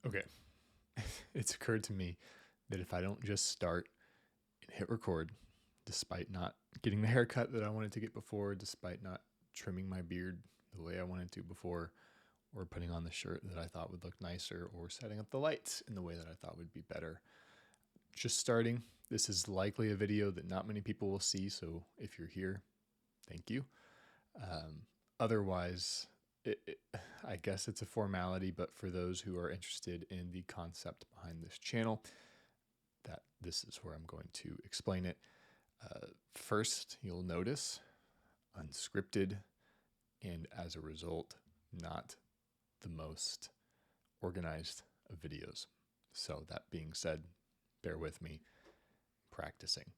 Okay. It's occurred to me that if I don't just start and hit record, despite not getting the haircut that I wanted to get before, despite not trimming my beard the way I wanted to before, or putting on the shirt that I thought would look nicer, or setting up the lights in the way that I thought would be better. Just starting. This is likely a video that not many people will see, so if you're here, thank you. Otherwise, I guess it's a formality, but for those who are interested in the concept behind this channel, that this is where I'm going to explain it. First, you'll notice unscripted, and as a result, not the most organized of videos. So that being said, bear with me practicing.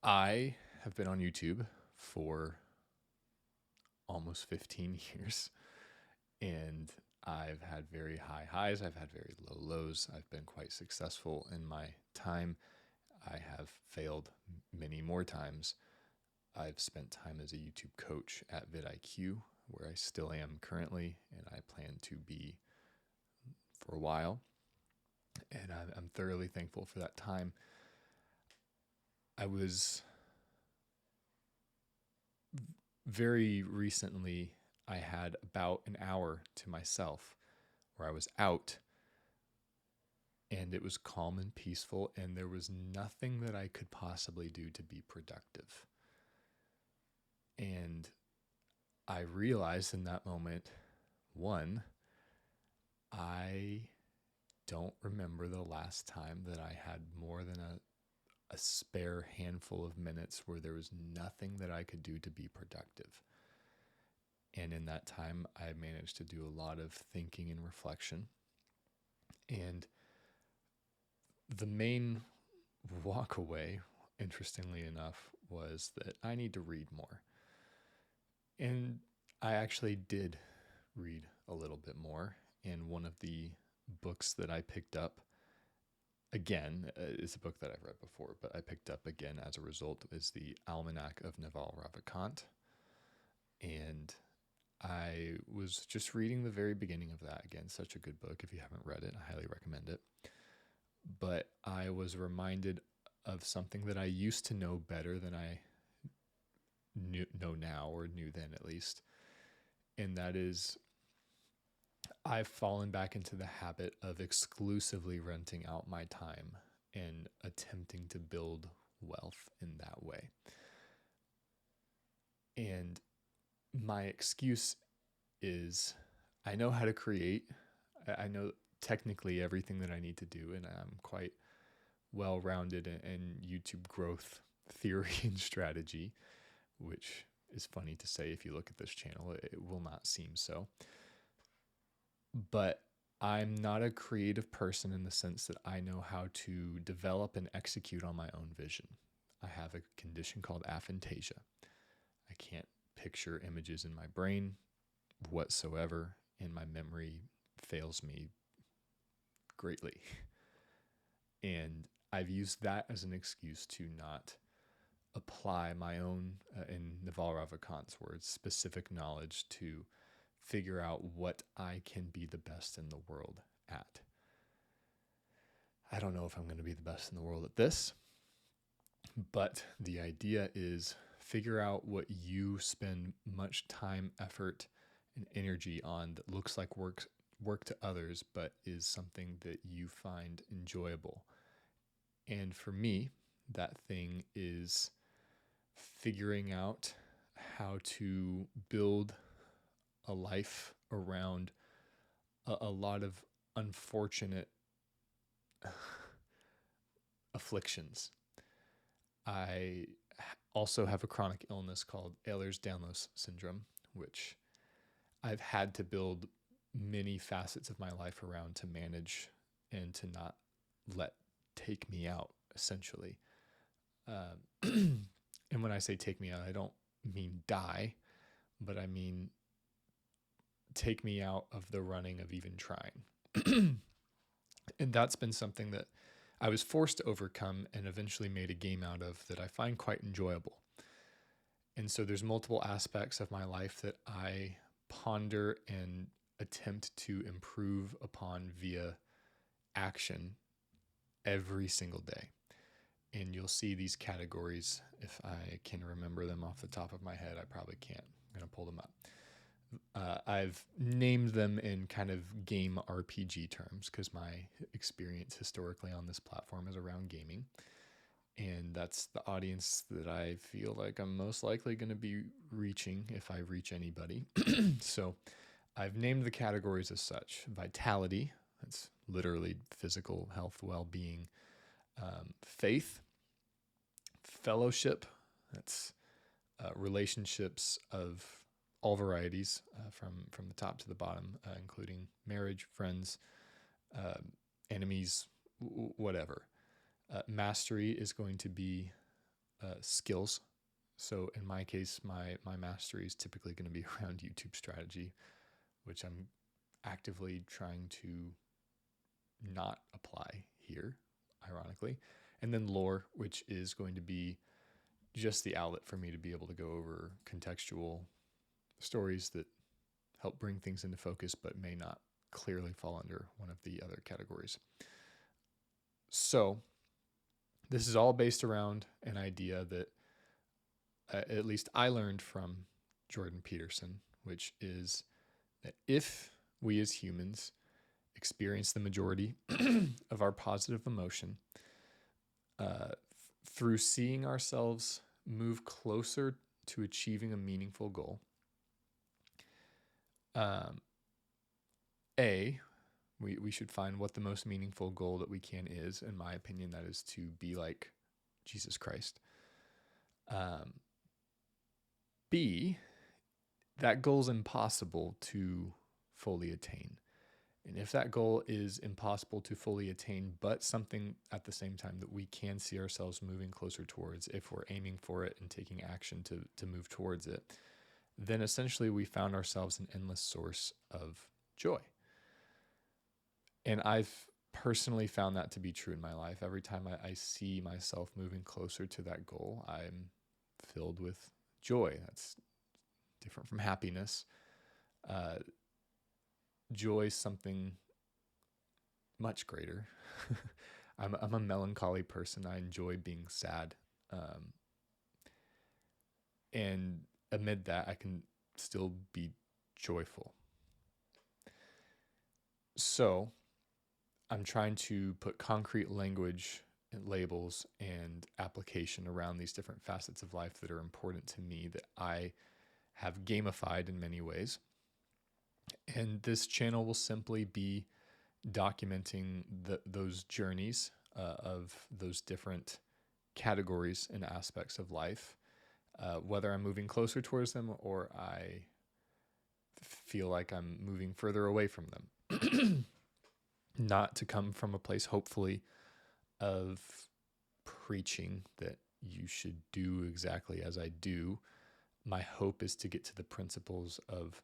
I have been on YouTube for almost 15 years, and I've had very high highs, I've had very low lows. I've been quite successful in my time. I have failed many more times. I've spent time as a YouTube coach at vidIQ, where I still am currently, and I plan to be for a while. And I'm thoroughly thankful for that time. I was very recently, I had about an hour to myself where I was out, and it was calm and peaceful, and there was nothing that I could possibly do to be productive. And I realized in that moment, one, I don't remember the last time that I had more than a spare handful of minutes where there was nothing that I could do to be productive. And in that time, I managed to do a lot of thinking and reflection. And the main walk away, interestingly enough, was that I need to read more. And I actually did read a little bit more. And one of the books that I picked up again is a book that I've read before, but I picked up again as a result is the Almanac of Naval Ravikant. And I was just reading the very beginning of that. Again, such a good book. If you haven't read it, I highly recommend it. But I was reminded of something that I used to know better than I know now, or knew then at least. And that is, I've fallen back into the habit of exclusively renting out my time and attempting to build wealth in that way. And my excuse is I know how to create. I know technically everything that I need to do, and I'm quite well rounded in YouTube growth theory and strategy, which is funny to say if you look at this channel. It will not seem so. But I'm not a creative person in the sense that I know how to develop and execute on my own vision. I have a condition called aphantasia. I can't picture images in my brain whatsoever, and my memory fails me greatly. And I've used that as an excuse to not apply my own, in Naval Ravikant's words, specific knowledge to figure out what I can be the best in the world at. I don't know if I'm going to be the best in the world at this, but the idea is figure out what you spend much time, effort, and energy on that looks like work to others, but is something that you find enjoyable. And for me, that thing is figuring out how to build a life around a lot of unfortunate afflictions. I also have a chronic illness called Ehlers-Danlos syndrome, which I've had to build many facets of my life around to manage and to not let take me out, essentially. And when I say take me out, I don't mean die, but I mean take me out of the running of even trying. And that's been something that I was forced to overcome and eventually made a game out of that I find quite enjoyable. And so there's multiple aspects of my life that I ponder and attempt to improve upon via action every single day. And you'll see these categories. If I can remember them off the top of my head, I probably can't. I'm going to pull them up. I've named them in kind of game RPG terms because my experience historically on this platform is around gaming. And that's the audience that I feel like I'm most likely going to be reaching if I reach anybody. So I've named the categories as such: vitality, that's literally physical health, well-being; faith; fellowship, that's relationships of all varieties, from the top to the bottom, including marriage, friends, enemies, whatever. Mastery is going to be skills. So in my case, my mastery is typically going to be around YouTube strategy, which I'm actively trying to not apply here, ironically. And then lore, which is going to be just the outlet for me to be able to go over contextual stories that help bring things into focus but may not clearly fall under one of the other categories. So this is all based around an idea that at least I learned from Jordan Peterson, which is that if we as humans experience the majority of our positive emotion through seeing ourselves move closer to achieving a meaningful goal, we should find what the most meaningful goal that we can is. In my opinion, that is to be like Jesus Christ. B, that goal is impossible to fully attain. And if that goal is impossible to fully attain, but something at the same time that we can see ourselves moving closer towards, if we're aiming for it and taking action to move towards it, then essentially we found ourselves an endless source of joy. And I've personally found that to be true in my life. Every time I see myself moving closer to that goal, I'm filled with joy. That's different from happiness. Joy is something much greater. I'm a melancholy person. I enjoy being sad. And amid that, I can still be joyful. So I'm trying to put concrete language and labels and application around these different facets of life that are important to me, that I have gamified in many ways. And this channel will simply be documenting those journeys of those different categories and aspects of life, whether I'm moving closer towards them or I feel like I'm moving further away from them. Not to come from a place, hopefully, of preaching that you should do exactly as I do. My hope is to get to the principles of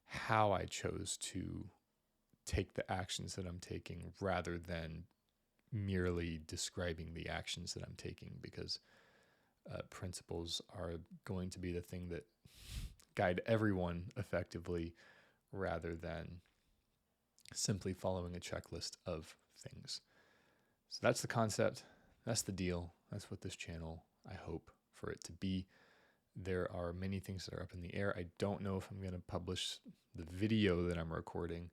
how I chose to take the actions that I'm taking rather than merely describing the actions that I'm taking, because principles are going to be the thing that guide everyone effectively rather than simply following a checklist of things. So that's the concept. That's the deal. That's what this channel, I hope for it to be. There are many things that are up in the air. I don't know if I'm going to publish the video that I'm recording.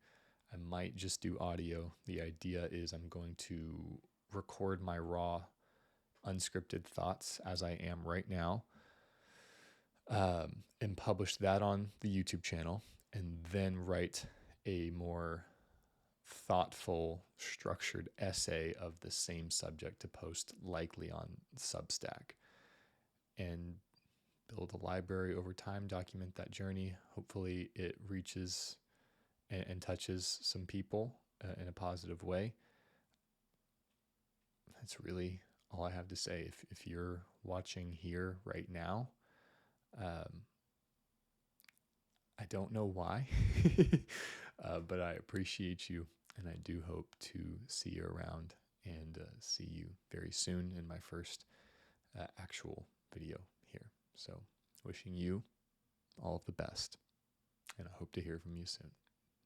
I might just do audio. The idea is I'm going to record my raw, unscripted thoughts as I am right now, and publish that on the YouTube channel, and then write a more thoughtful, structured essay of the same subject to post likely on Substack, and build a library over time, document that journey. Hopefully it reaches and touches some people in a positive way. That's really all I have to say. If you're watching here right now, I don't know why, but I appreciate you, and I do hope to see you around and see you very soon in my first actual video here. So wishing you all of the best, and I hope to hear from you soon.